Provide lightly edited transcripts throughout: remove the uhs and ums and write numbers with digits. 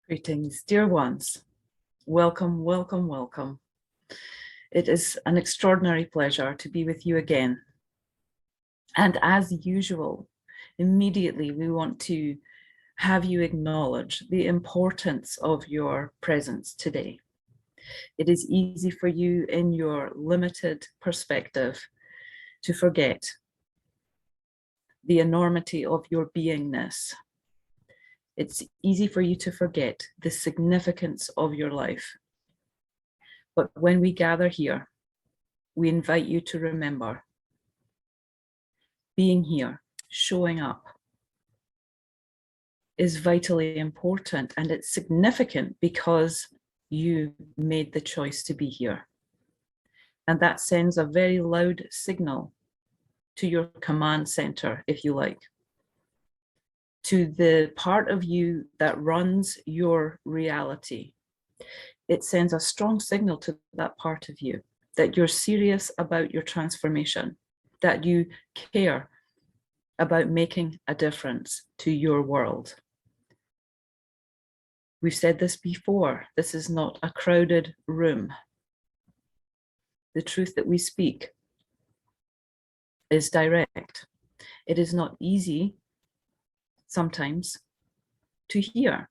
Greetings, dear ones. Welcome, welcome, welcome. It is an extraordinary pleasure to be with you again. And as usual, immediately we want to have you acknowledge the importance of your presence today. It is easy for you in your limited perspective to forget the enormity of your beingness. It's easy for you to forget the significance of your life. But when we gather here, we invite you to remember being here, showing up is vitally important, and it's significant because you made the choice to be here. And that sends a very loud signal to your command center, if you like, to the part of you that runs your reality. It sends a strong signal to that part of you that you're serious about your transformation, that you care about making a difference to your world. We've said this before, this is not a crowded room. The truth that we speak is direct. It is not easy sometimes to hear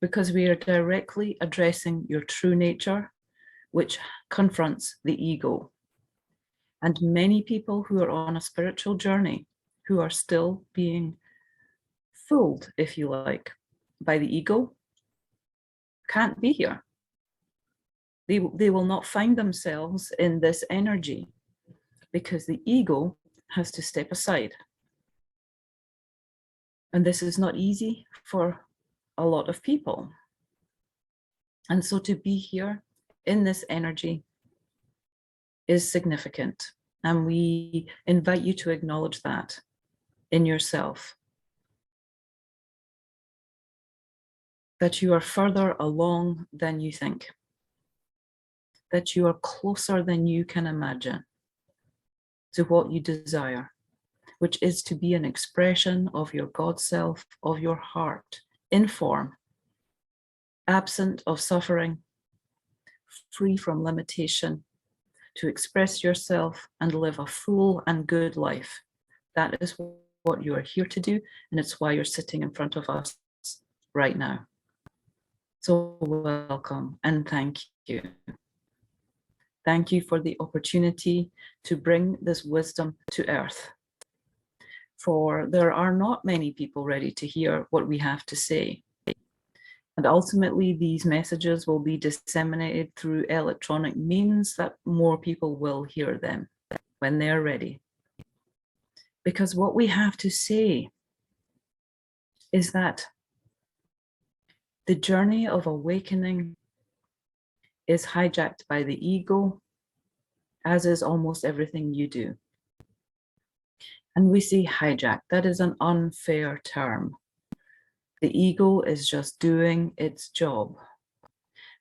because we are directly addressing your true nature, which confronts the ego. And many people who are on a spiritual journey, who are still being fooled, if you like, by the ego, can't be here. They will not find themselves in this energy because the ego has to step aside. And this is not easy for a lot of people. And so to be here in this energy is significant. And we invite you to acknowledge that in yourself. That you are further along than you think. That you are closer than you can imagine to what you desire, which is to be an expression of your God self, of your heart, in form, absent of suffering, free from limitation, to express yourself and live a full and good life. That is what you are here to do, and it's why you're sitting in front of us right now. So welcome and thank you. Thank you for the opportunity to bring this wisdom to earth. For there are not many people ready to hear what we have to say. And ultimately, these messages will be disseminated through electronic means that more people will hear them when they're ready. Because what we have to say is that the journey of awakening is hijacked by the ego, as is almost everything you do. And we say hijack, that is an unfair term. The ego is just doing its job.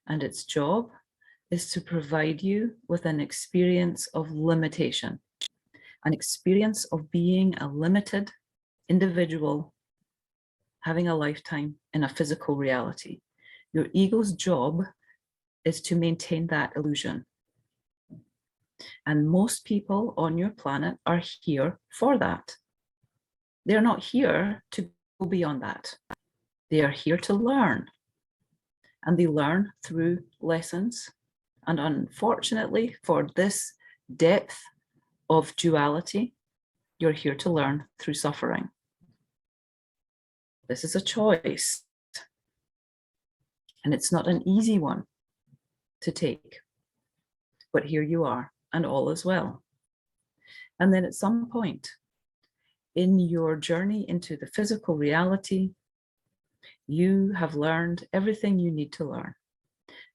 And its job is to provide you with an experience of limitation, an experience of being a limited individual having a lifetime in a physical reality. Your ego's job is to maintain that illusion. And most people on your planet are here for that. They're not here to go beyond that. They are here to learn. And they learn through lessons. And unfortunately, for this depth of duality, you're here to learn through suffering. This is a choice. And it's not an easy one to take. But here you are, and all is well. And then at some point in your journey into the physical reality, you have learned everything you need to learn.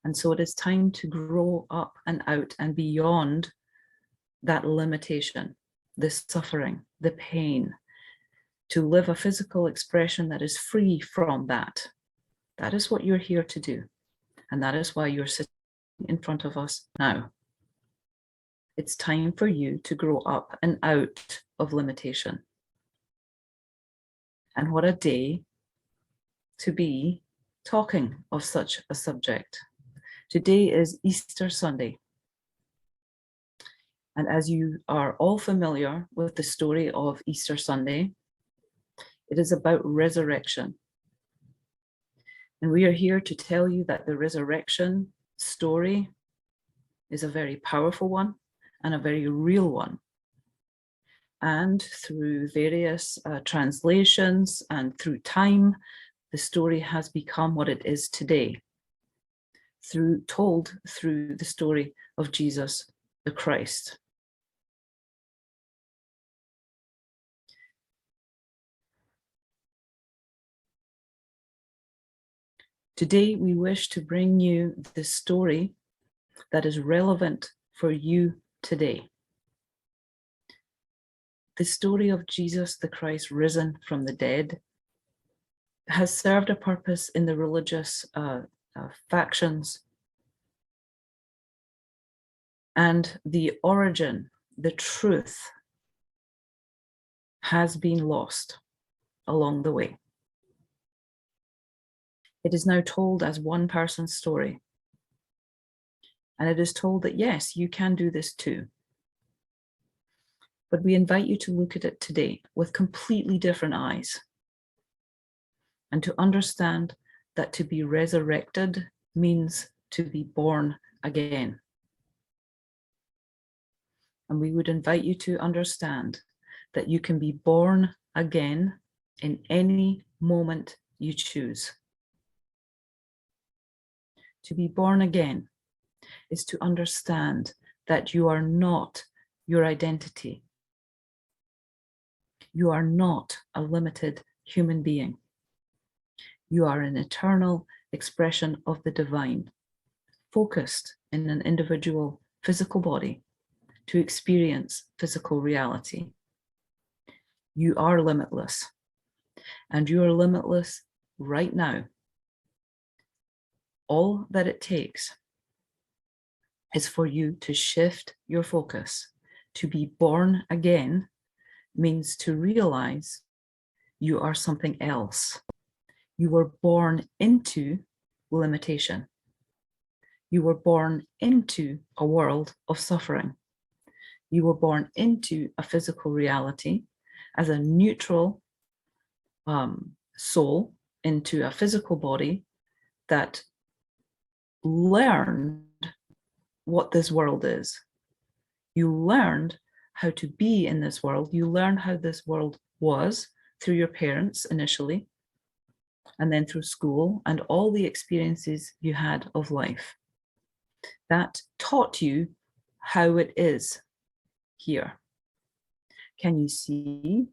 And so it is time to grow up and out and beyond that limitation, the suffering, the pain, to live a physical expression that is free from that. That is what you're here to do. And that is why you're sitting in front of us now. It's time for you to grow up and out of limitation. And what a day to be Talking of such a subject, today is Easter Sunday. And as you are all familiar with the story of Easter Sunday, it is about resurrection. And we are here to tell you that the resurrection story is a very powerful one and a very real one. And through various translations and through time, the story has become what it is today, told through the story of Jesus the Christ. Today, we wish to bring you the story that is relevant for you today. The story of Jesus the Christ risen from the dead has served a purpose in the religious factions, and the origin, the truth, has been lost along the way. It is now told as one person's story. And it is told that, yes, you can do this too. But we invite you to look at it today with completely different eyes and to understand that to be resurrected means to be born again. And we would invite you to understand that you can be born again in any moment you choose. To be born again is to understand that you are not your identity. You are not a limited human being. You are an eternal expression of the divine, focused in an individual physical body to experience physical reality. You are limitless, and you are limitless right now. All that it takes is for you to shift your focus. To be born again means to realize you are something else. You were born into limitation. You were born into a world of suffering. You were born into a physical reality as a neutral soul into a physical body that learned what this world is. You learned how to be in this world. You learned how this world was through your parents initially, and then through school and all the experiences you had of life. That taught you how it is here. Can you see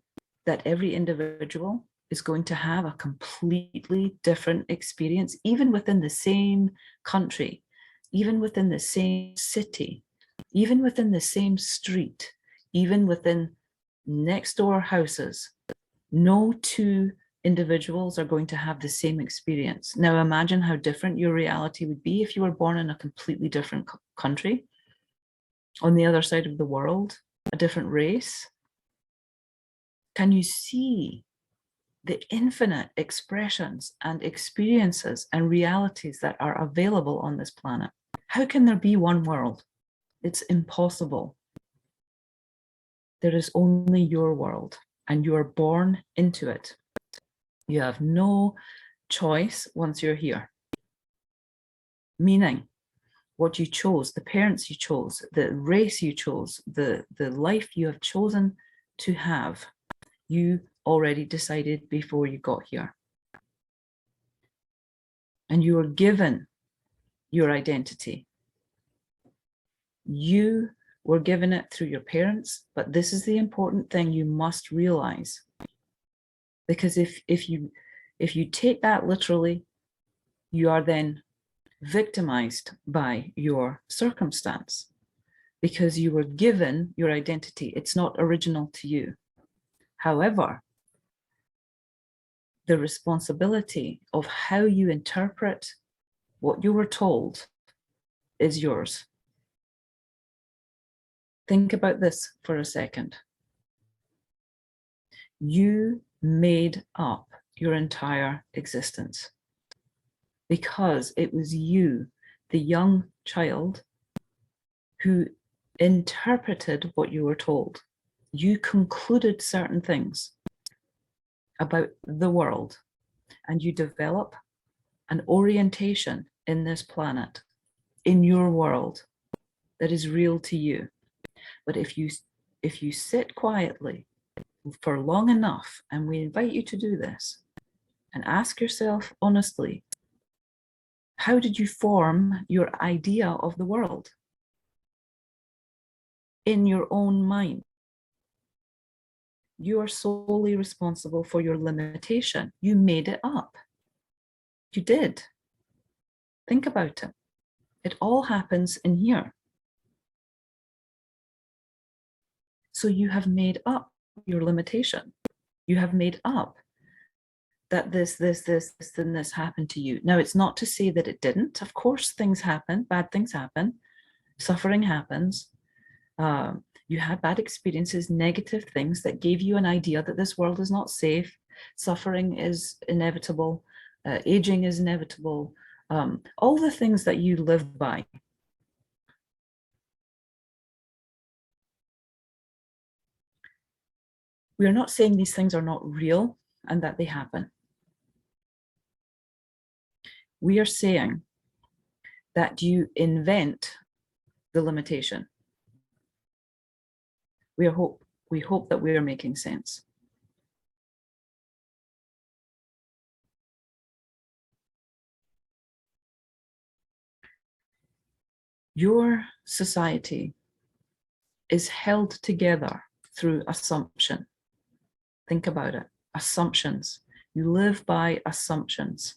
that every individual is going to have a completely different experience, even within the same country, even within the same city, even within the same street, even within next door houses? No two individuals are going to have the same experience. Now imagine how different your reality would be if you were born in a completely different country, on the other side of the world, a different race. Can you see the infinite expressions and experiences and realities that are available on this planet? How can there be one world? It's impossible. There is only your world, and you are born into it. You have no choice once you're here. Meaning, what you chose, the parents you chose, the race you chose, the life you have chosen to have, you already decided before you got here. And you were given your identity. You were given it through your parents, but this is the important thing you must realize. Because if you take that literally, you are then victimized by your circumstance, because you were given your identity. It's not original to you. However, the responsibility of how you interpret what you were told is yours. Think about this for a second. You made up your entire existence. because it was you, the young child, who interpreted what you were told. You concluded certain things about the world, and you develop an orientation in this planet, in your world, that is real to you. But if you sit quietly for long enough, and we invite you to do this, and ask yourself honestly, how did you form your idea of the world in your own mind? You are solely responsible for your limitation. You made it up. You did. Think about it. It all happens in here. So you have made up your limitation. You have made up that this, and this happened to you. Now, it's not to say that it didn't. Of course, things happen, bad things happen, suffering happens. You had bad experiences, negative things that gave you an idea that this world is not safe, suffering is inevitable, aging is inevitable, all the things that you live by. We are not saying these things are not real and that they happen. We are saying that you invent the limitation. We hope that we are making sense. Your society is held together through assumption. Think about it. Assumptions. You live by assumptions.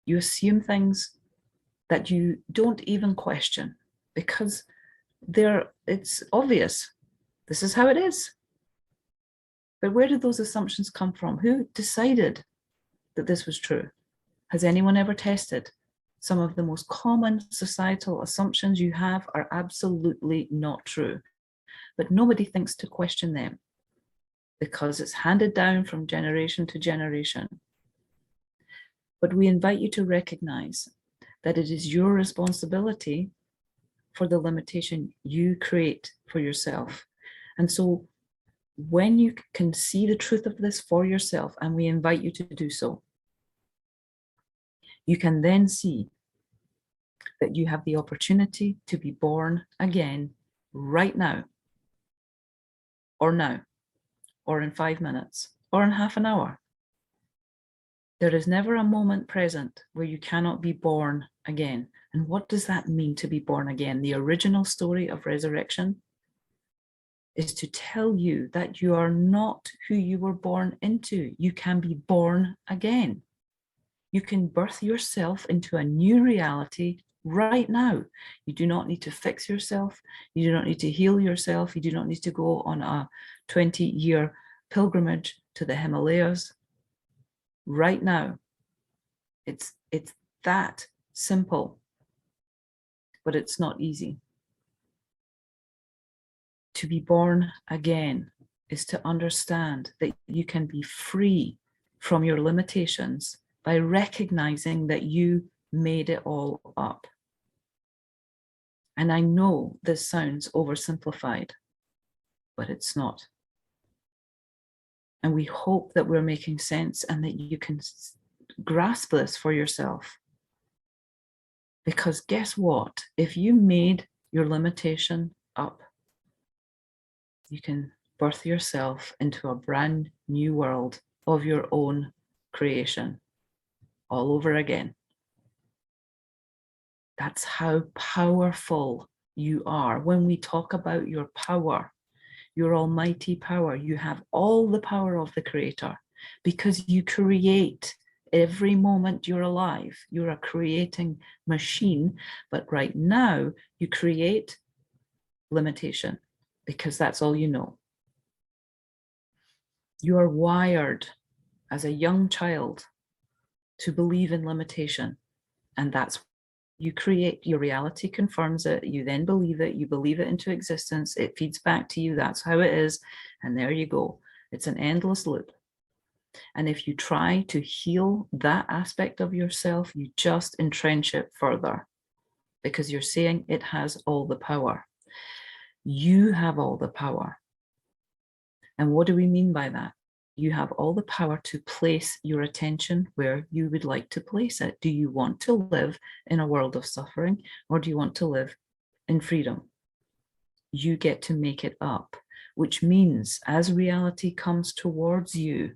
You assume things that you don't even question because it's obvious. This is how it is. But where did those assumptions come from? Who decided that this was true? Has anyone ever tested? Some of the most common societal assumptions you have are absolutely not true, but nobody thinks to question them because it's handed down from generation to generation. But we invite you to recognize that it is your responsibility for the limitation you create for yourself. And so when you can see the truth of this for yourself, and we invite you to do so, you can then see that you have the opportunity to be born again right now, or in 5 minutes, or in half an hour. There is never a moment present where you cannot be born again. And what does that mean, to be born again? The original story of resurrection is to tell you that you are not who you were born into. You can be born again. You can birth yourself into a new reality right now. You do not need to fix yourself. You do not need to heal yourself. You do not need to go on a 20-year pilgrimage to the Himalayas. Right now, it's that simple, but it's not easy. To be born again is to understand that you can be free from your limitations by recognizing that you made it all up. And I know this sounds oversimplified, but it's not. And we hope that we're making sense and that you can grasp this for yourself. Because guess what? If you made your limitation up, you can birth yourself into a brand new world of your own creation all over again. That's how powerful you are. When we talk about your power, your almighty power, you have all the power of the Creator because you create every moment you're alive. You're a creating machine, but right now you create limitation because that's all you know. You are wired as a young child to believe in limitation, and that's you create. Your reality confirms it. You then believe it. You believe it into existence. It feeds back to you. That's how it is. And there you go. It's an endless loop. And if you try to heal that aspect of yourself, you just entrench it further because you're saying it has all the power. You have all the power. And what do we mean by that? You have all the power to place your attention where you would like to place it. Do you want to live in a world of suffering, or do you want to live in freedom? You get to make it up, which means as reality comes towards you,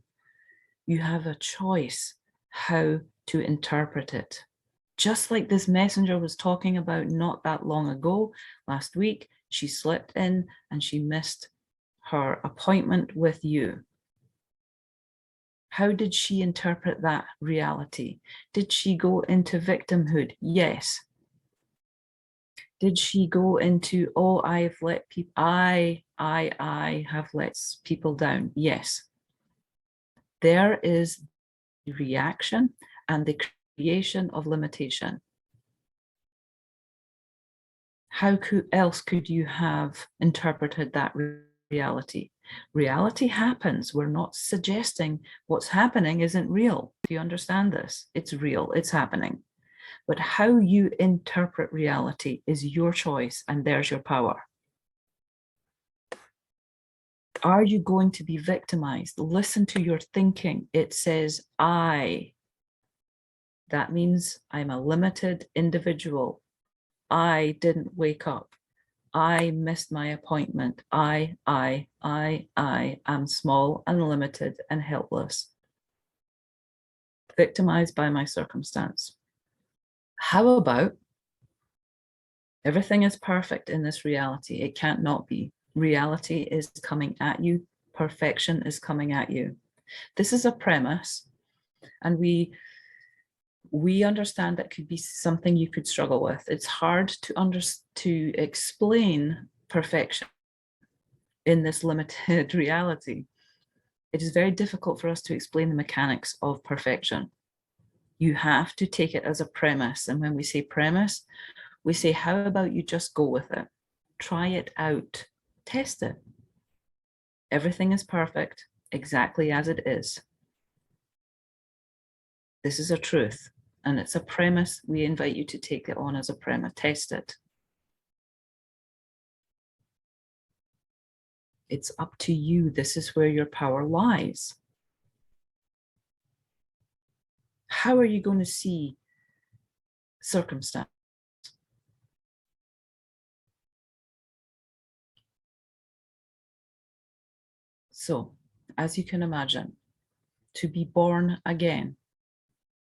you have a choice how to interpret it. Just like this messenger was talking about not that long ago, last week, she slipped in and she missed her appointment with you. How did she interpret that reality? Did she go into victimhood? Yes. Did she go into, oh, I've let people, I have let people down? Yes. There is the reaction and the creation of limitation. How else could you have interpreted that reality? Reality happens. We're not suggesting what's happening isn't real. Do you understand this? It's real, it's happening. But how you interpret reality is your choice, and there's your power. Are you going to be victimized? Listen to your thinking. It says, I. That means I'm a limited individual. I didn't wake up. I missed my appointment. I am small and limited and helpless, victimized by my circumstance. How about everything is perfect in this reality? It can't not be. Reality is coming at you. Perfection is coming at you. This is a premise, and we understand that could be something you could struggle with. It's hard to explain perfection in this limited reality. It is very difficult for us to explain the mechanics of perfection. You have to take it as a premise. And when we say premise, we say, how about you just go with it? Try it out, test it. Everything is perfect, exactly as it is. This is a truth, and it's a premise. We invite you to take it on as a premise, test it. It's up to you. This is where your power lies. How are you going to see circumstance? So, as you can imagine, to be born again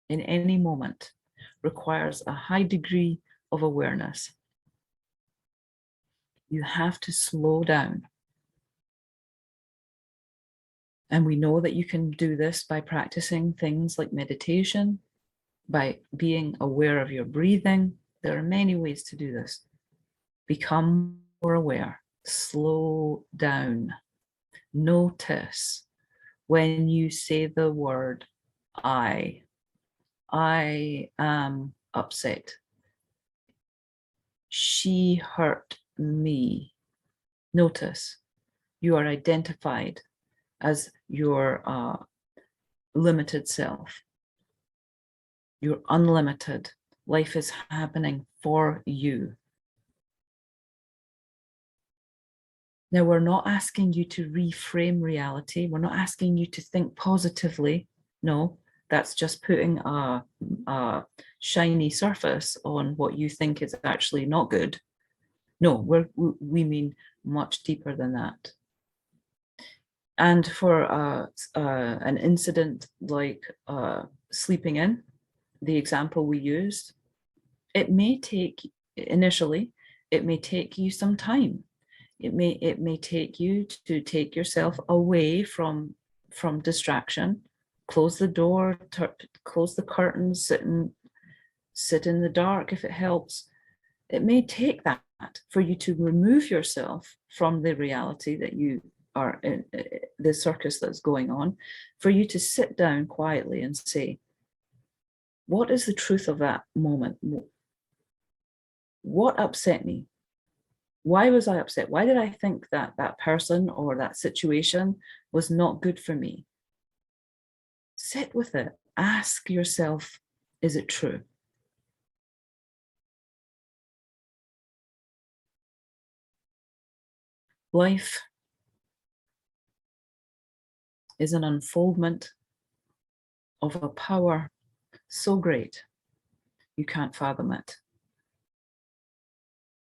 in any moment requires a high degree of awareness. You have to slow down. And we know that you can do this by practicing things like meditation, by being aware of your breathing. There are many ways to do this. Become more aware, slow down. Notice when you say the word I am upset. She hurt me. Notice you are identified as your limited self. You're unlimited. Life is happening for you. Now, we're not asking you to reframe reality. We're not asking you to think positively. No, that's just putting a shiny surface on what you think is actually not good. No, we mean much deeper than that. And for an incident like sleeping in, the example we used, it may take initially, it may take you some time. It may take you to take yourself away from distraction, close the door, close the curtains, sit in the dark if it helps. It may take that for you to remove yourself from the reality that you are in, the circus that's going on, for you to sit down quietly and say, what is the truth of that moment? What upset me? Why was I upset? Why did I think that that person or that situation was not good for me? Sit with it. Ask yourself, is it true? Life is an unfoldment of a power so great you can't fathom it.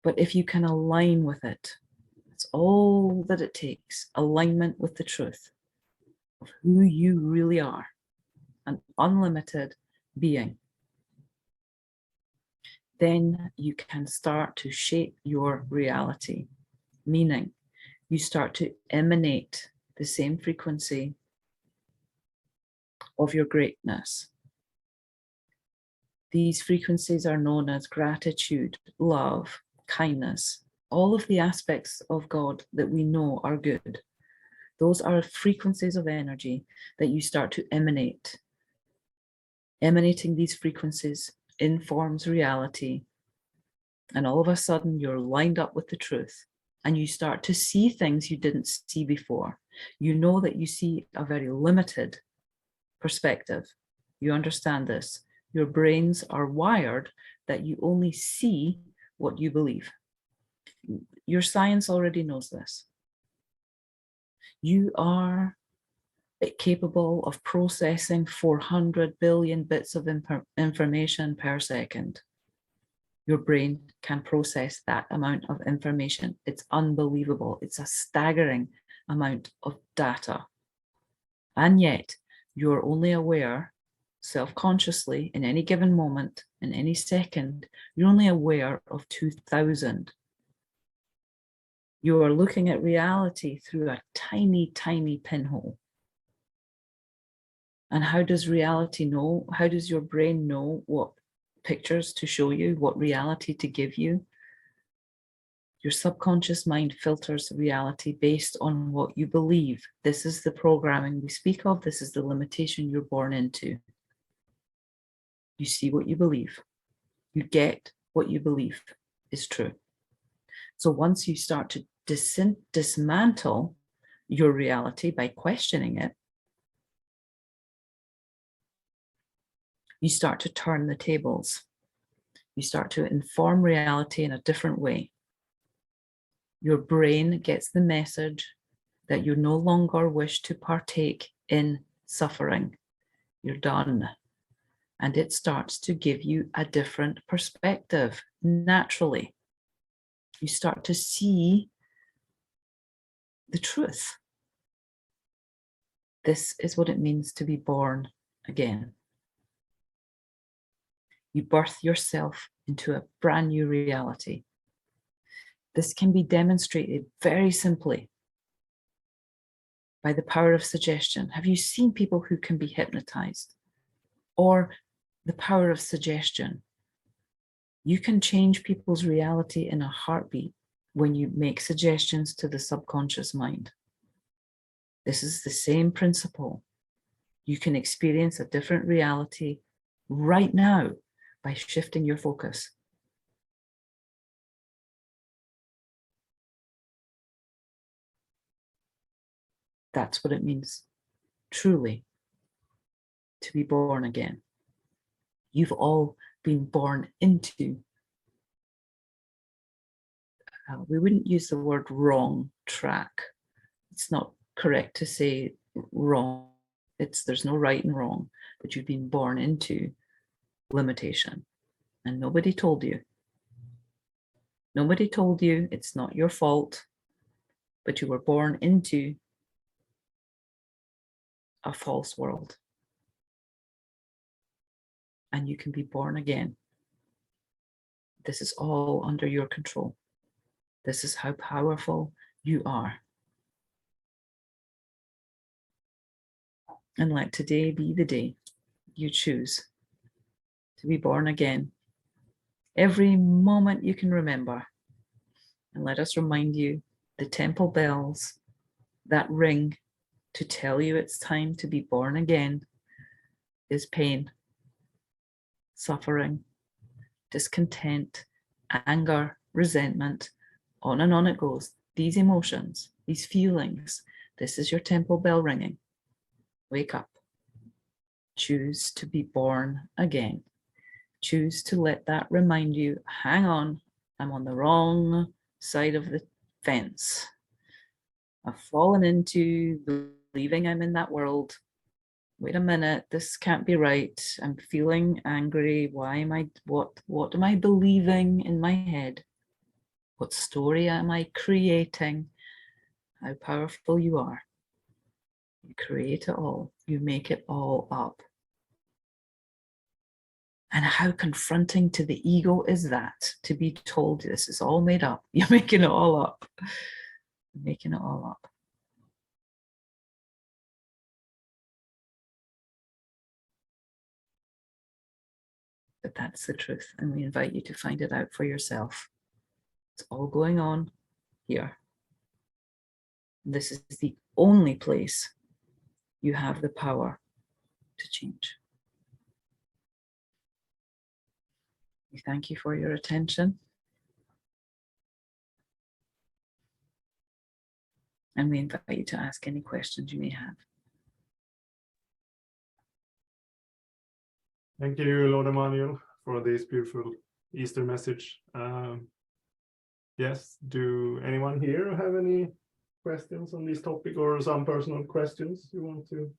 But if you can align with it, it's all that it takes. Alignment with the truth of who you really are, an unlimited being. Then you can start to shape your reality, meaning you start to emanate the same frequency of your greatness. These frequencies are known as gratitude, love, kindness, all of the aspects of God that we know are good. Those are frequencies of energy that you start to emanate. Emanating these frequencies informs reality. And all of a sudden, you're lined up with the truth. And you start to see things you didn't see before. You know that you see a very limited perspective. You understand this. Your brains are wired that you only see what you believe. Your science already knows this. You are capable of processing 400 billion bits of information per second. Your brain can process that amount of information. It's unbelievable. It's a staggering amount of data. And yet, you're only aware self-consciously in any given moment, in any second, you're only aware of 2,000. You are looking at reality through a tiny, tiny pinhole. And how does reality know? How does your brain know what pictures to show you, what reality to give you? Your subconscious mind filters reality based on what you believe. This is the programming we speak of. This is the limitation you're born into. You see what you believe. You get what you believe is true. So once you start to dismantle your reality by questioning it, you start to turn the tables. You start to inform reality in a different way. Your brain gets the message that you no longer wish to partake in suffering. You're done. And it starts to give you a different perspective naturally. You start to see the truth. This is what it means to be born again. You birth yourself into a brand new reality. This can be demonstrated very simply by the power of suggestion. Have you seen people who can be hypnotized? Or the power of suggestion. You can change people's reality in a heartbeat when you make suggestions to the subconscious mind. This is the same principle. You can experience a different reality right now by shifting your focus. That's what it means, truly, to be born again. You've all been born into, we wouldn't use the word wrong track. It's not correct to say wrong. There's no right and wrong, but you've been born into limitation. And nobody told you. Nobody told you it's not your fault, but you were born into a false world. And you can be born again. This is all under your control. This is how powerful you are. And let today be the day you choose to be born again. Every moment you can remember. And let us remind you, the temple bells that ring to tell you it's time to be born again is pain, suffering, discontent, anger, resentment, on and on it goes. These emotions, these feelings, this is your temple bell ringing. Wake up. choose to be born again. Choose to let that remind you, hang on, I'm on the wrong side of the fence. I've fallen into believing I'm in that world. Wait a minute, this can't be right. I'm feeling angry. Why am I, what am I believing in my head? What story am I creating? How powerful you are. You create it all. You make it all up. And how confronting to the ego is that, to be told this is all made up. You're making it all up. You're making it all up. But that's the truth. And we invite you to find it out for yourself. It's all going on here. This is the only place you have the power to change. We thank you for your attention. And we invite you to ask any questions you may have. Thank you, Lord Emanuel, for this beautiful Easter message. Yes, do anyone here have any questions on this topic or some personal questions you want to?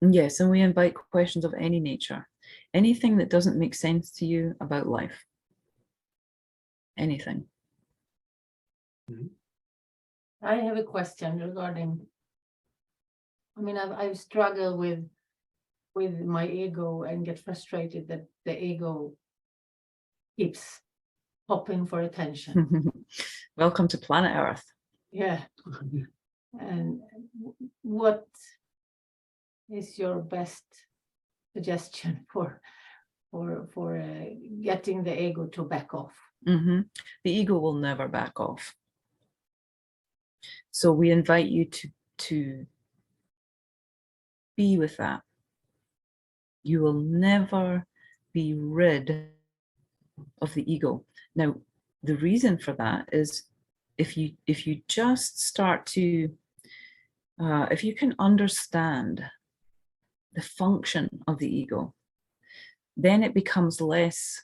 Yes, and we invite questions of any nature. Anything that doesn't make sense to you about life. Anything. Mm-hmm. I have a question regarding, I mean, I've struggled with my ego and get frustrated that the ego keeps popping for attention. Welcome to planet Earth. Yeah. And what is your best suggestion for getting the ego to back off? The ego will never back off. So we invite you to be with that. You will never be rid of the ego. Now, the reason for that is if you just start to, if you can understand the function of the ego, then it becomes less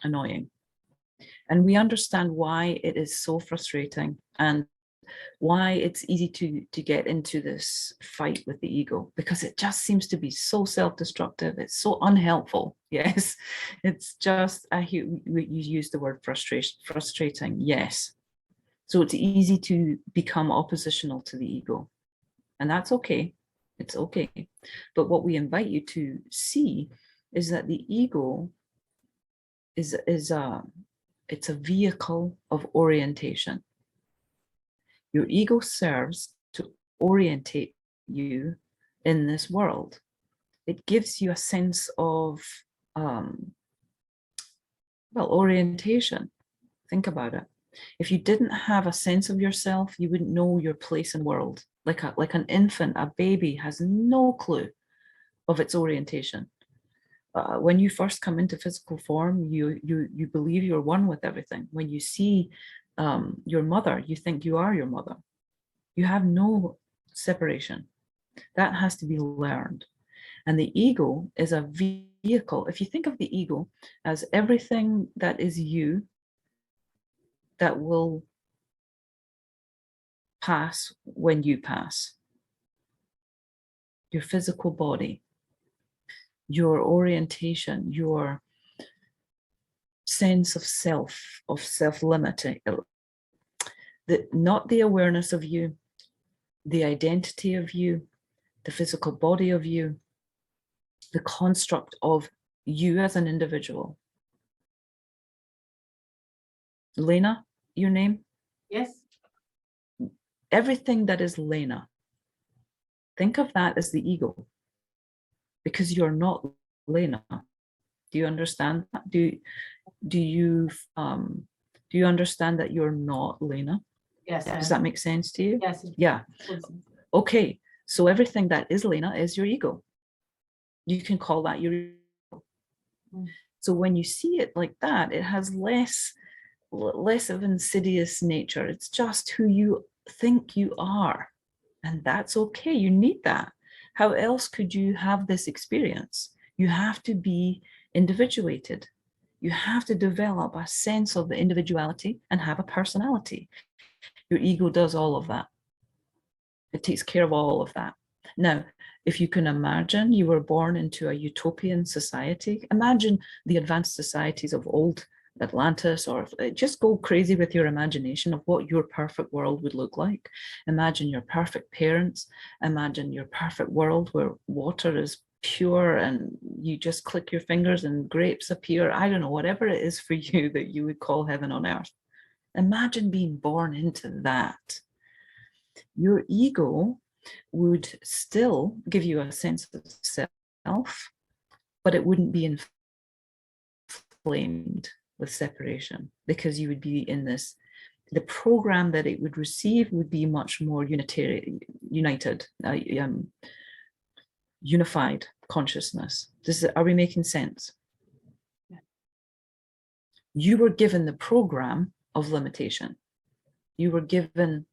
annoying. And we understand why it is so frustrating and why it's easy to get into this fight with the ego, because it just seems to be so self-destructive. It's so unhelpful. Yes, it's just, you use the word frustrating. Yes. So it's easy to become oppositional to the ego, and that's okay. It's okay. But what we invite you to see is that the ego is it's a vehicle of orientation. Your ego serves to orientate you in this world. It gives you a sense of, orientation. Think about it. If you didn't have a sense of yourself, you wouldn't know your place in the world. Like an infant, a baby has no clue of its orientation. When you first come into physical form, you believe you're one with everything. When you see your mother, you think you are your mother. You have no separation. That has to be learned. And the ego is a vehicle. If you think of the ego as everything that is you that will pass when you pass, your physical body, your orientation, your sense of self-limiting, not the awareness of you, the identity of you, the physical body of you, the construct of you as an individual. Lena, your name? Yes. Everything that is Lena, think of that as the ego, because you're not Lena. Do you understand that? Do you understand that you're not Lena? Yes. Does that make sense to you? Yes. Yeah. Okay. So everything that is Lena is your ego. You can call that your ego. So when you see it like that, it has less of insidious nature. It's just who you think you are. And that's okay. You need that. How else could you have this experience? You have to be individuated. You have to develop a sense of the individuality and have a personality. Your ego does all of that. It takes care of all of that. Now, if you can imagine you were born into a utopian society, imagine the advanced societies of old Atlantis, or just go crazy with your imagination of what your perfect world would look like. Imagine your perfect parents. Imagine your perfect world where water is pure and you just click your fingers and grapes appear. I don't know, whatever it is for you that you would call heaven on earth. Imagine being born into that. Your ego would still give you a sense of self, but it wouldn't be inflamed with separation, because you would be in this, the program that it would receive would be much more unified consciousness. Are we making sense? Yeah. You were given the program of limitation. You were given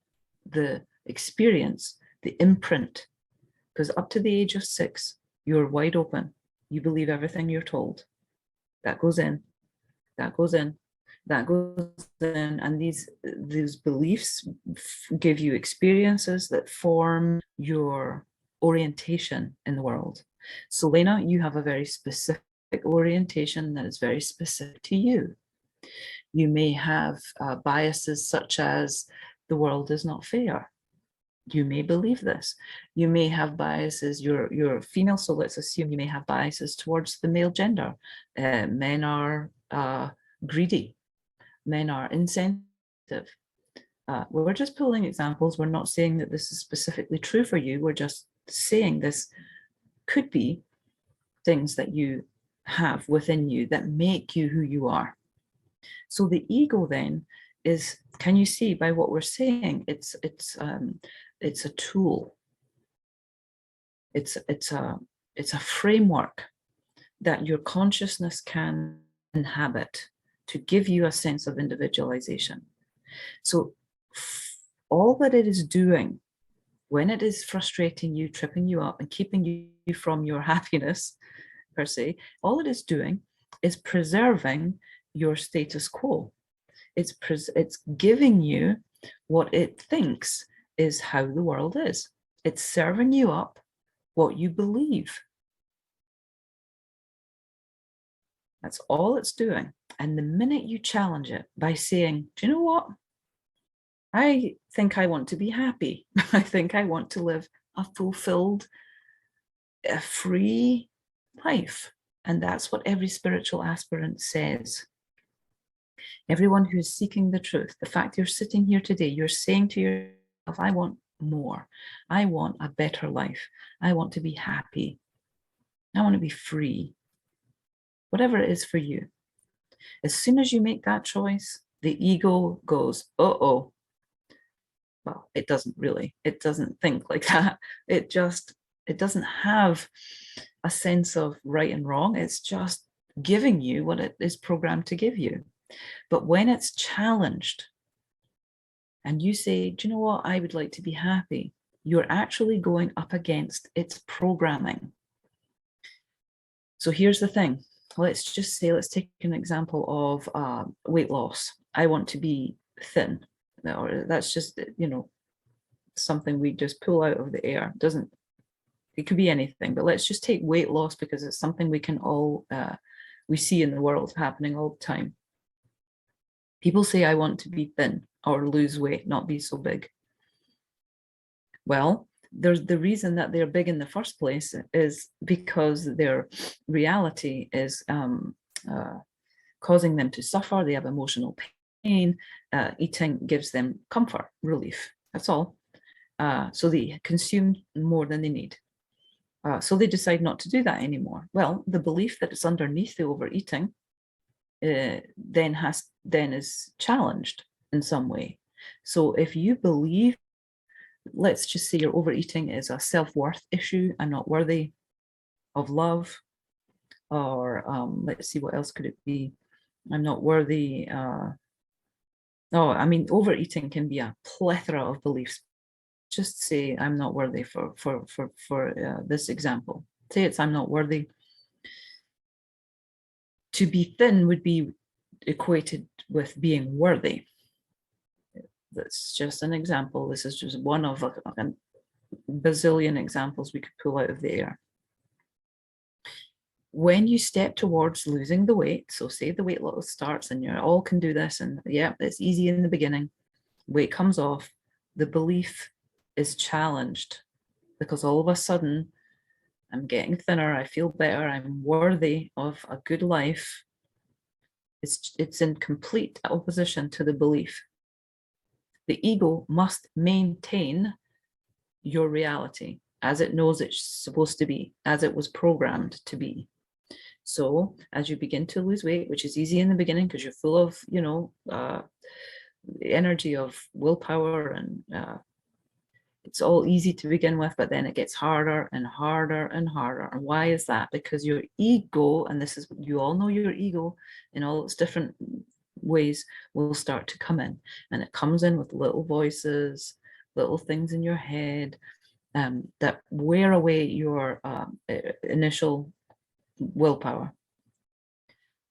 the experience, the imprint, because up to the age of 6, you're wide open. You believe everything you're told. That goes in, that goes in, that goes in, and these beliefs give you experiences that form your orientation in the world. So Lena, you have a very specific orientation that is very specific to you. You may have biases such as the world is not fair. You may believe this. You may have biases. You're female, so let's assume you may have biases towards the male gender. Men are greedy. Men are insensitive. We're just pulling examples. We're not saying that this is specifically true for you. We're just saying this could be things that you have within you that make you who you are. So the ego then is, can you see by what we're saying, it's a tool. It's a framework that your consciousness can inhabit to give you a sense of individualization. So all that it is doing when it is frustrating you, tripping you up, and keeping you from your happiness per se, all it is doing is preserving your status quo. It's giving you what it thinks is how the world is. It's serving you up what you believe. That's all it's doing. And the minute you challenge it by saying, do you know what? I think I want to be happy. I think I want to live a fulfilled, a free life. And that's what every spiritual aspirant says. Everyone who is seeking the truth, the fact you're sitting here today, you're saying to yourself, I want more. I want a better life. I want to be happy. I want to be free. Whatever it is for you. As soon as you make that choice, the ego goes, uh-oh. Well, it doesn't really. It doesn't think like that. It doesn't have a sense of right and wrong. It's just giving you what it is programmed to give you. But when it's challenged and you say, do you know what? I would like to be happy. You're actually going up against its programming. So here's the thing. Let's take an example of weight loss. I want to be thin. Or that's just, something we just pull out of the air. It could be anything, but let's just take weight loss because it's something we can all, we see in the world happening all the time. People say, I want to be thin or lose weight, not be so big. Well, there's the reason that they're big in the first place is because their reality is causing them to suffer. They have emotional pain. Eating gives them comfort, relief. That's all. So they consume more than they need. So they decide not to do that anymore. Well, the belief that it's underneath the overeating then is challenged in some way. So if you believe, let's just say your overeating is a self-worth issue, I'm not worthy of love, or let's see, what else could it be? I'm not worthy. Overeating can be a plethora of beliefs. just say I'm not worthy for this example. Say it's I'm not worthy. To be thin would be equated with being worthy. That's just an example. This is just one of a bazillion examples we could pull out of the air. When you step towards losing the weight, so say the weight loss starts and you all can do this, and yeah, it's easy in the beginning, weight comes off, the belief is challenged because all of a sudden I'm getting thinner, I feel better, I'm worthy of a good life. It's in complete opposition to the belief. The ego must maintain your reality as it knows it's supposed to be, as it was programmed to be. So as you begin to lose weight, which is easy in the beginning because you're full of, the energy of willpower, and it's all easy to begin with, but then it gets harder and harder and harder. And why is that? Because your ego, and this is, you all know your ego in all its different ways, will start to come in, and it comes in with little voices, little things in your head that wear away your initial willpower.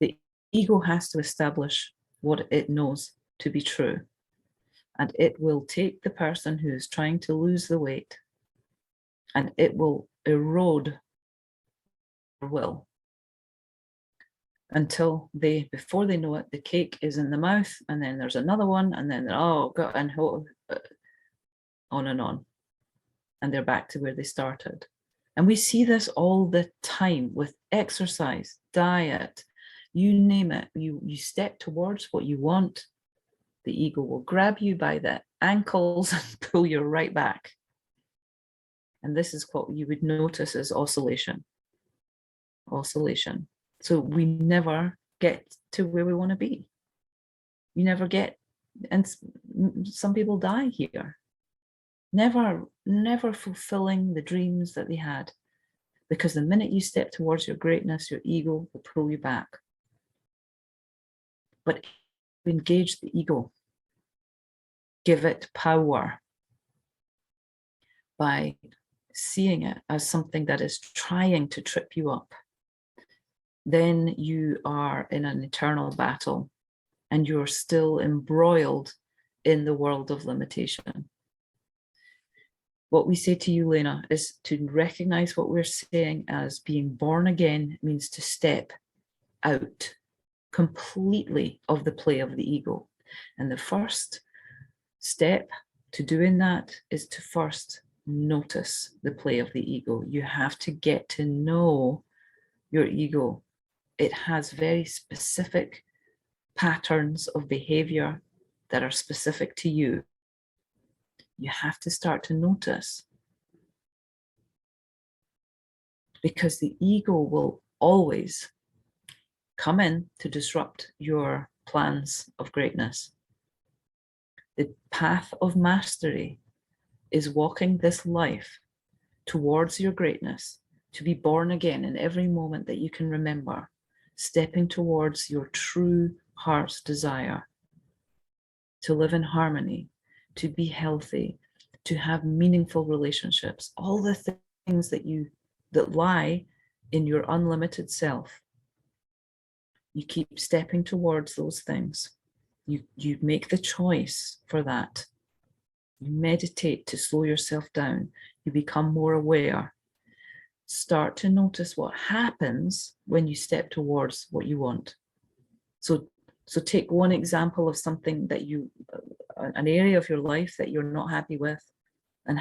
The ego has to establish what it knows to be true, and it will take the person who's trying to lose the weight and it will erode their will until they, before they know it, the cake is in the mouth, and then there's another one, and then oh god, and on and on, and they're back to where they started. And we see this all the time with exercise, diet, you name it. You step towards what you want, the ego will grab you by the ankles and pull you right back. And this is what you would notice as oscillation. Oscillation. So we never get to where we want to be. You never get, and some people die here. Never fulfilling the dreams that they had. Because the minute you step towards your greatness, your ego will pull you back. But engage the ego. Give it power by seeing it as something that is trying to trip you up. Then you are in an eternal battle and you're still embroiled in the world of limitation. What we say to you, Lena, is to recognize what we're saying as being born again means to step out completely of the play of the ego. And the first step to doing that is to first notice the play of the ego. You have to get to know your ego. It has very specific patterns of behavior that are specific to you. You have to start to notice, because the ego will always come in to disrupt your plans of greatness. The path of mastery is walking this life towards your greatness, to be born again in every moment that you can remember, stepping towards your true heart's desire to live in harmony, to be healthy, to have meaningful relationships, all the things that lie in your unlimited self. You keep stepping towards those things. You make the choice for that. You meditate to slow yourself down. You become more aware. Start to notice what happens when you step towards what you want. So take one example of something that an area of your life that you're not happy with, and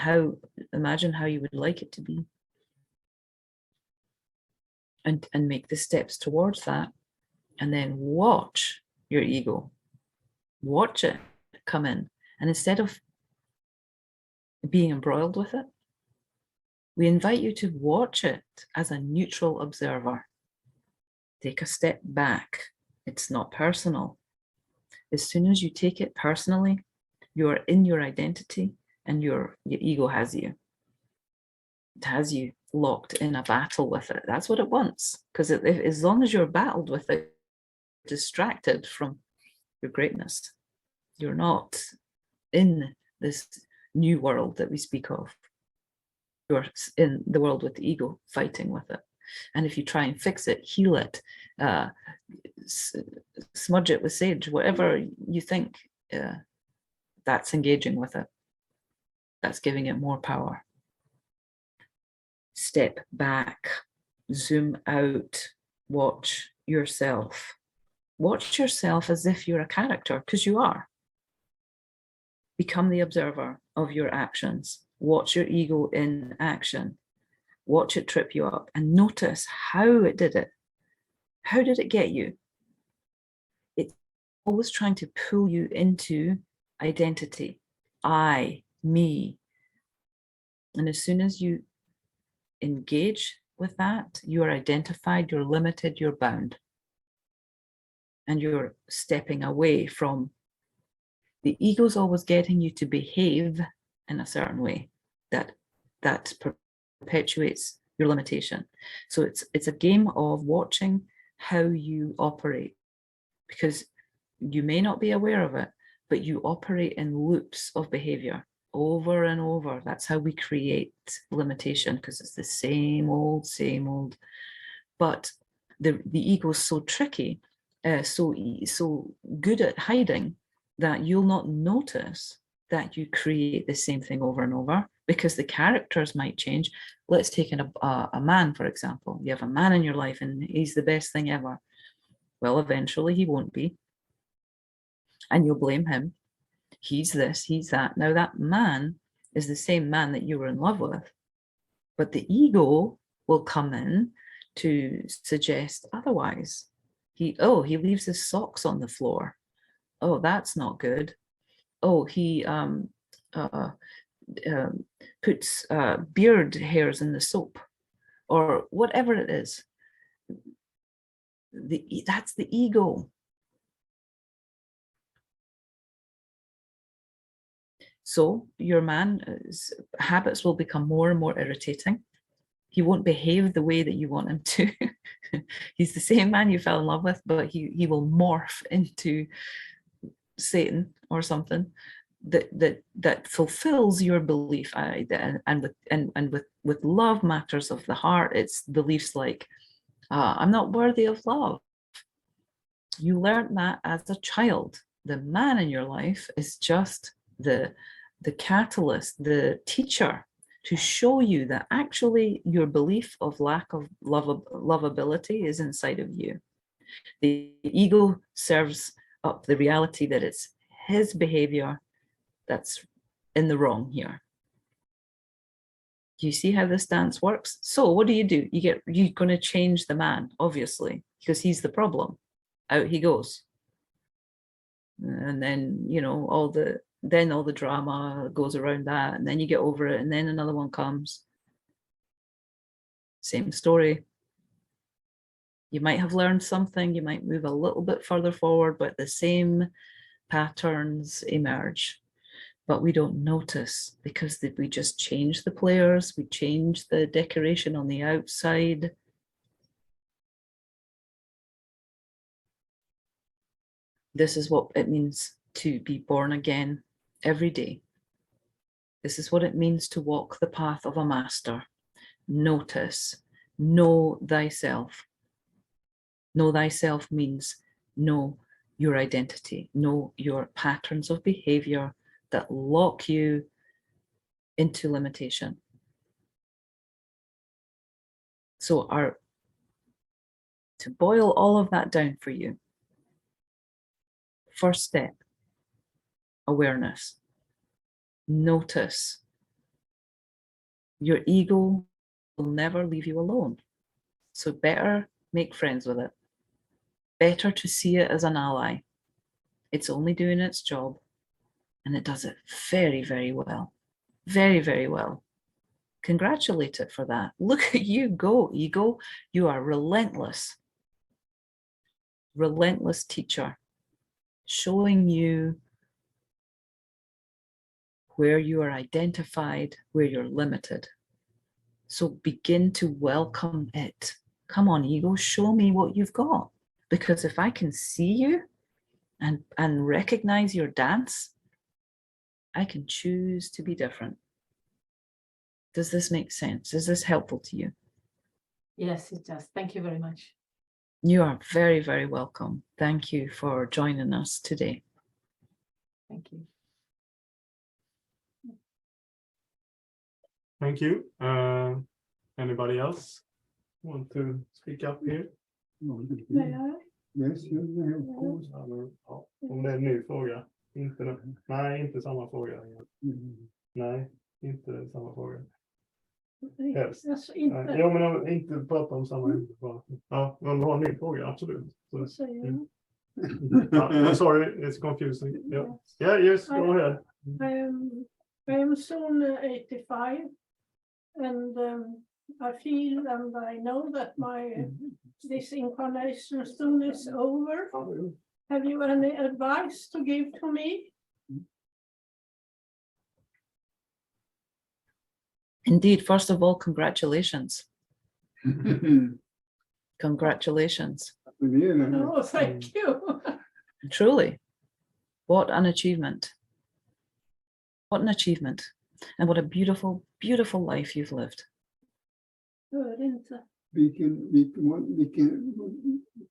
imagine how you would like it to be. And make the steps towards that. And then watch your ego. Watch it come in. And instead of being embroiled with it, we invite you to watch it as a neutral observer. Take a step back. It's not personal. As soon as you take it personally, you're in your identity, and your ego has you. It has you locked in a battle with it. That's what it wants. Because as long as you're battled with it, distracted from your greatness, you're not in this new world that we speak of. You're in the world with the ego, fighting with it. And if you try and fix it, heal it, smudge it with sage, whatever you think, that's engaging with it. That's giving it more power. Step back, zoom out, watch yourself. Watch yourself as if you're a character, because you are. Become the observer of your actions. Watch your ego in action. Watch it trip you up and notice how it did it. How did it get you? It's always trying to pull you into identity. I, me. And as soon as you engage with that, you are identified, you're limited, you're bound. And you're stepping away from the ego's always getting you to behave in a certain way that perpetuates your limitation. So it's a game of watching how you operate, because you may not be aware of it, but you operate in loops of behavior over and over. That's how we create limitation, because it's the same old. But the ego is so tricky, so good at hiding, that you'll not notice that you create the same thing over and over, because the characters might change. Let's take a man, for example. You have a man in your life and he's the best thing ever. Well, eventually he won't be. And you'll blame him. He's this, he's that. Now that man is the same man that you were in love with, but the ego will come in to suggest otherwise. He leaves his socks on the floor. Oh, that's not good. Oh, he puts beard hairs in the soap, or whatever it is. That's the ego. So your man's habits will become more and more irritating. He won't behave the way that you want him to. He's the same man you fell in love with, but he will morph into Satan or something that fulfills your belief. And with love matters of the heart, it's beliefs like, I'm not worthy of love. You learned that as a child. The man in your life is just the catalyst, the teacher, to show you that actually your belief of lack of lovability is inside of you. The ego serves up the reality that it's his behavior that's in the wrong here. Do you see how this dance works? So what do? You're going to change the man, obviously, because he's the problem. Out he goes. And then, all the drama goes around that, and then you get over it, and then another one comes. Same story. You might have learned something, you might move a little bit further forward, but the same patterns emerge. But we don't notice, because we just change the players, we change the decoration on the outside. This is what it means to be born again every day. This is what it means to walk the path of a master. Notice, know thyself. Know thyself means know your identity, know your patterns of behavior that lock you into limitation. So to boil all of that down for you, first step, awareness. Notice. Your ego will never leave you alone. So better make friends with it. Better to see it as an ally. It's only doing its job, and it does it very, very well. Very, very well. Congratulate it for that. Look at you go, ego. You are relentless. Relentless teacher, showing you where you are identified, where you're limited. So begin to welcome it. Come on, ego, show me what you've got. Because if I can see you and recognize your dance, I can choose to be different. Does this make sense? Is this helpful to you? Yes, it does. Thank you very much. You are very, very welcome. Thank you for joining us today. Thank you. Thank you. Anybody else want to speak up here? Yes, of course. Ja, om det är en ny fråga. Nej, inte samma fråga. Nej, inte samma fråga. Helst. Alltså Nej, inte, jo, men inte prata om samma ämne. Ja, om du har en ny fråga, absolut. Så, säger jag. I'm sorry, it's confusing. Yeah, yes, go ahead. I am soon 85, and I feel and I know that this incarnation soon is over. Have you any advice to give to me? Indeed, first of all, congratulations. Congratulations. No, thank you. Truly, what an achievement. What an achievement. And what a beautiful, beautiful life you've lived. Hör inte. Vilken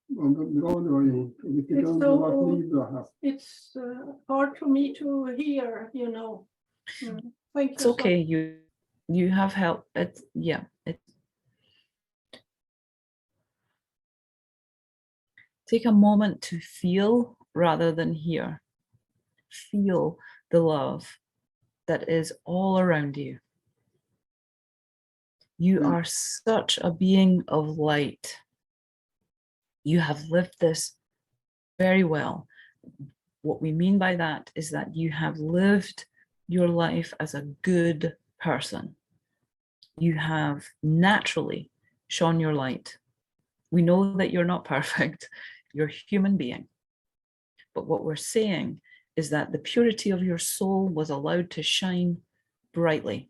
vad bra du har gjort och vilket It's underbart liv du har haft. It's hard for me to hear, you know. Thank you. It's okay. You have help. Take a moment to feel rather than hear. Feel the love that is all around you. You are such a being of light. You have lived this very well. What we mean by that is that you have lived your life as a good person. You have naturally shone your light. We know that you're not perfect. You're a human being. But what we're saying is that the purity of your soul was allowed to shine brightly.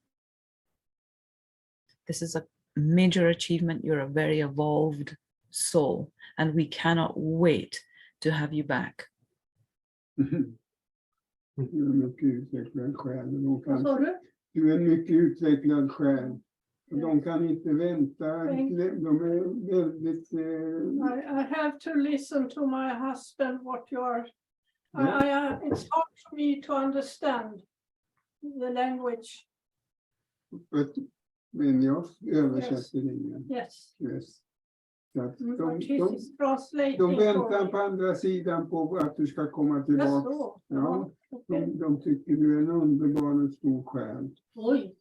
This is a major achievement. You're a very evolved soul, and we cannot wait to have you back. Du är en mycket utvecklad själ. Vad sa du? Du är en mycket utvecklad själ. Och de kan inte vänta. De är väldigt... I have to listen to my husband what you are. It's hard for me to understand the language. Men jag översätter ingen. Yes. Yes. Så att But he is translating. de väntar for på me. andra sidan på att du ska komma That's tillbaka. all. Ja, Okay. de tycker du är en underbar och stor själ. Oj.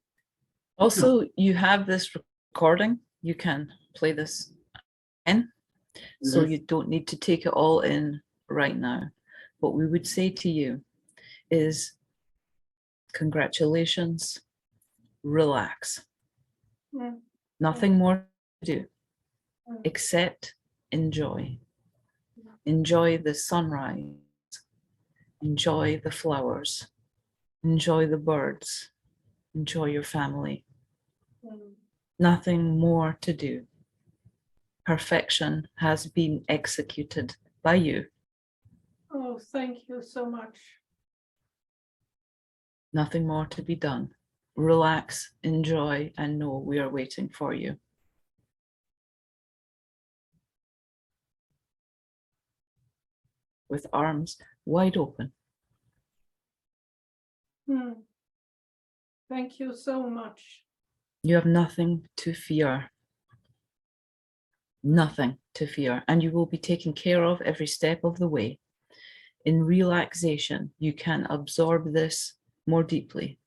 Also, you have this recording. You can play this in, so Yes. you don't need to take it all in right now. What we would say to you is, congratulations, relax. Mm. Nothing more to do Mm. except enjoy. Enjoy the sunrise. Enjoy the flowers. Enjoy the birds. Enjoy your family. Nothing more to do. Perfection has been executed by you. Oh, thank you so much. Nothing more to be done. Relax, enjoy, and know we are waiting for you. With arms wide open. Thank you so much. You have nothing to fear. Nothing to fear, and you will be taken care of every step of the way. In relaxation, you can absorb this more deeply.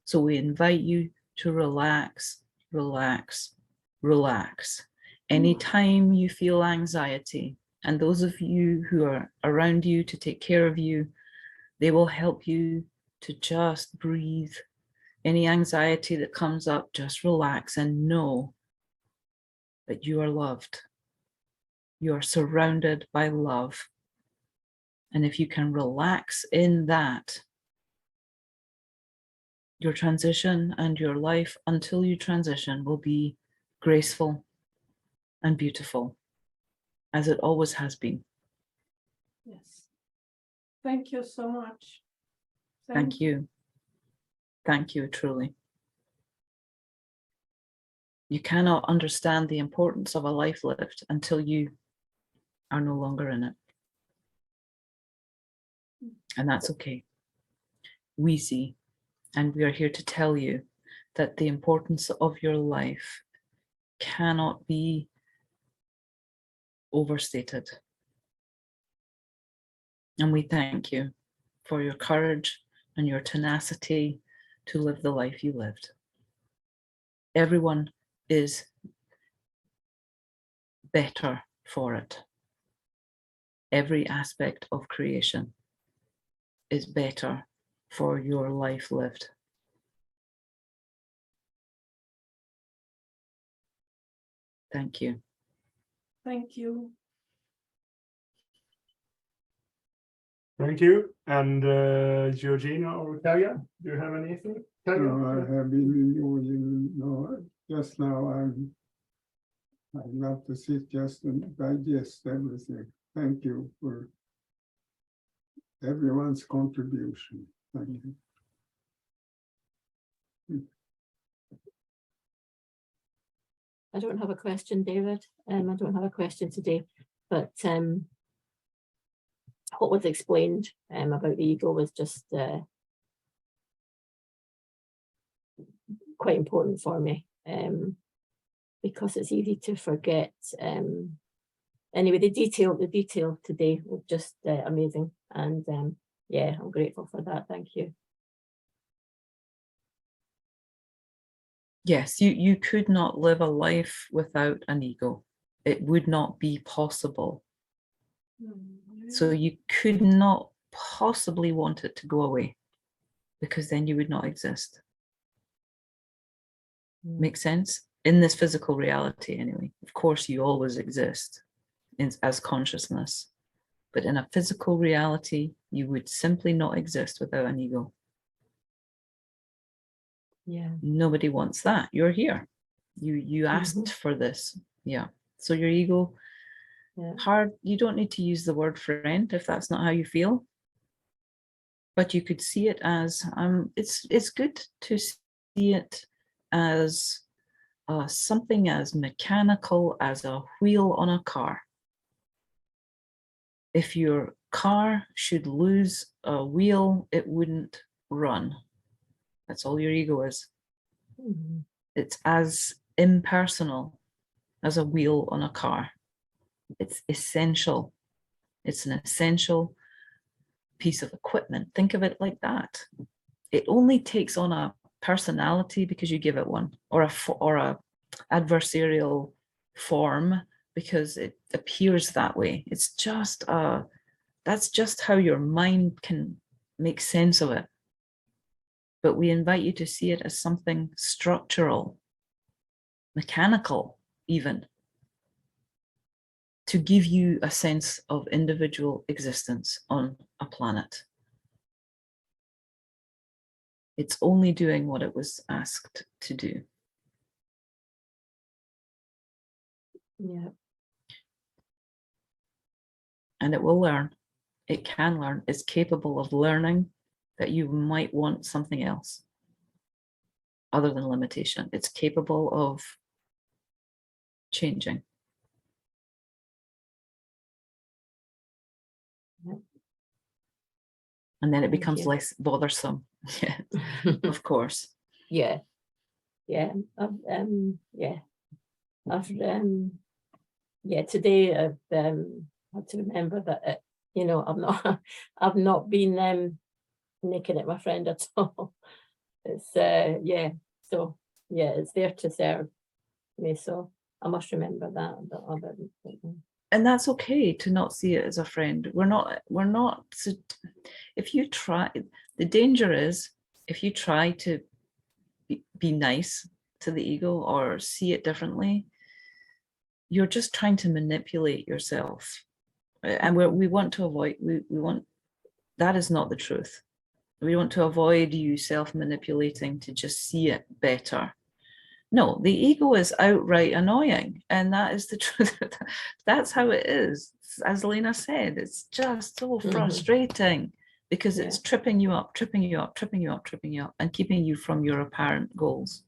So we invite you to relax, relax, relax. Anytime you feel anxiety, and those of you who are around you to take care of you, they will help you to just breathe. Any anxiety that comes up, just relax and know that you are loved. You are surrounded by love. And if you can relax in that, your transition and your life until you transition will be graceful and beautiful, as it always has been. Yes. Thank you so much. Thank you. Thank you, truly. You cannot understand the importance of a life lived until you are no longer in it. And that's okay. We see, and we are here to tell you that the importance of your life cannot be overstated. And we thank you for your courage and your tenacity to live the life you lived. Everyone is better for it. Every aspect of creation is better for your life lived. Thank you. Thank you. Thank you. And Georgina or Kaja, do you have anything? Kaja? No, I have been enjoying, no, just now I'd love to sit just and digest everything. Thank you for everyone's contribution. Thank you. I don't have a question, David. I don't have a question today, but what was explained about the ego was just quite important for me, because it's easy to forget. Anyway, the detail today was just amazing, and yeah, I'm grateful for that. Thank you. Yes, you could not live a life without an ego. It would not be possible. So you could not possibly want it to go away, because then you would not exist. Makes sense? In this physical reality anyway. Of course, you always exist as consciousness, but in a physical reality, you would simply not exist without an ego. Yeah. Nobody wants that. You're here. You asked for this. Yeah. So your ego, Yeah. hard, you don't need to use the word friend if that's not how you feel. But you could see it as it's good to see it as something as mechanical as a wheel on a car. If your car should lose a wheel, it wouldn't run. That's all your ego is. Mhm. It's as impersonal as a wheel on a car. It's essential. It's an essential piece of equipment. Think of it like that. It only takes on a personality because you give it one, or a adversarial form because it appears that way. It's just that's just how your mind can make sense of it. But we invite you to see it as something structural, mechanical even, to give you a sense of individual existence on a planet. It's only doing what it was asked to do. Yeah. And it will learn. It can learn. It's capable of learning that you might want something else other than limitation. It's capable of changing. Yep. And then it Thank becomes you. less bothersome. Yeah, of course. Yeah. Yeah. Yeah. Yeah, today I've had to remember that I've not been nicking at my friend at all. It's yeah, so yeah, it's there to serve me, so I must remember that. And that's okay to not see it as a friend. We're not, if you try, the danger is if you try to be nice to the ego or see it differently, you're just trying to manipulate yourself. And we want to avoid, we want, that is not the truth. We want to avoid you self-manipulating to just see it better. No, the ego is outright annoying, and that is the truth. That's how it is. As Lena said, it's just so frustrating because Yeah. it's tripping you up, tripping you up, tripping you up, tripping you up, and keeping you from your apparent goals.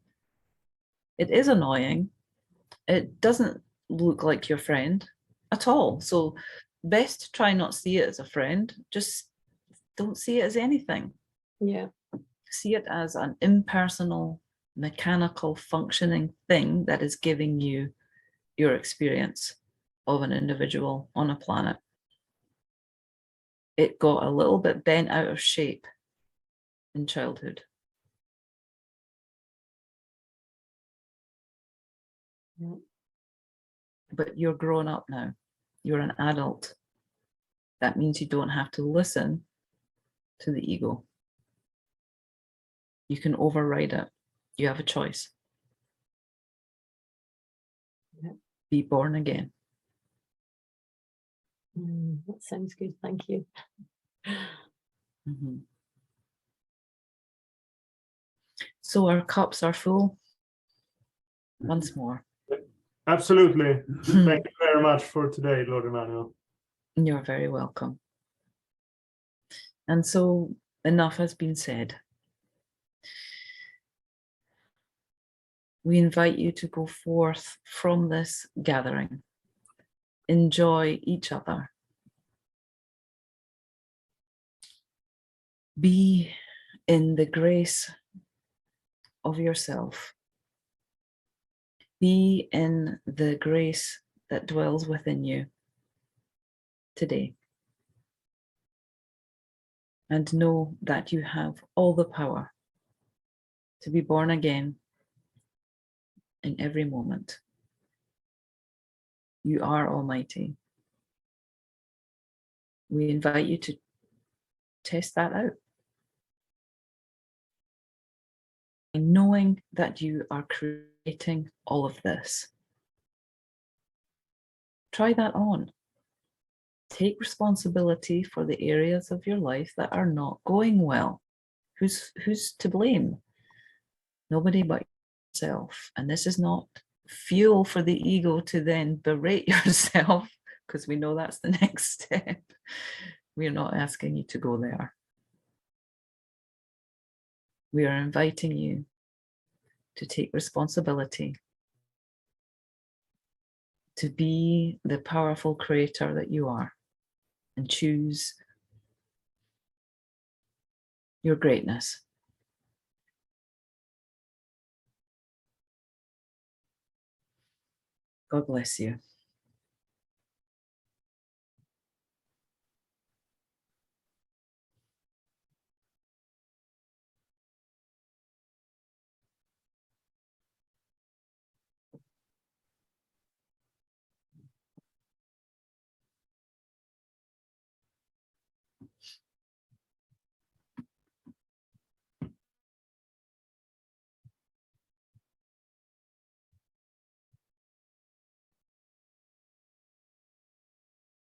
It is annoying. It doesn't look like your friend at all. So best try not see it as a friend. Just don't see it as anything. Yeah. See it as an impersonal, mechanical, functioning thing that is giving you your experience of an individual on a planet. It got a little bit bent out of shape in childhood. Yeah. But you're grown up now. You're an adult. That means you don't have to listen to the ego. You can override it. You have a choice. Yeah. Be born again. That sounds good. Thank you. Mhm. So our cups are full. Once more. Absolutely. Thank you very much for today, Lord Emmanuel. You're very welcome. And so enough has been said. We invite you to go forth from this gathering. Enjoy each other. Be in the grace of yourself. Be in the grace that dwells within you today. And know that you have all the power to be born again in every moment. You are almighty. We invite you to test that out. Knowing that you are creating all of this. Try that on. Take responsibility for the areas of your life that are not going well. Who's to blame? Nobody but yourself. And this is not fuel for the ego to then berate yourself, because we know that's the next step. We're not asking you to go there. We are inviting you to take responsibility, to be the powerful creator that you are, and choose your greatness. God bless you.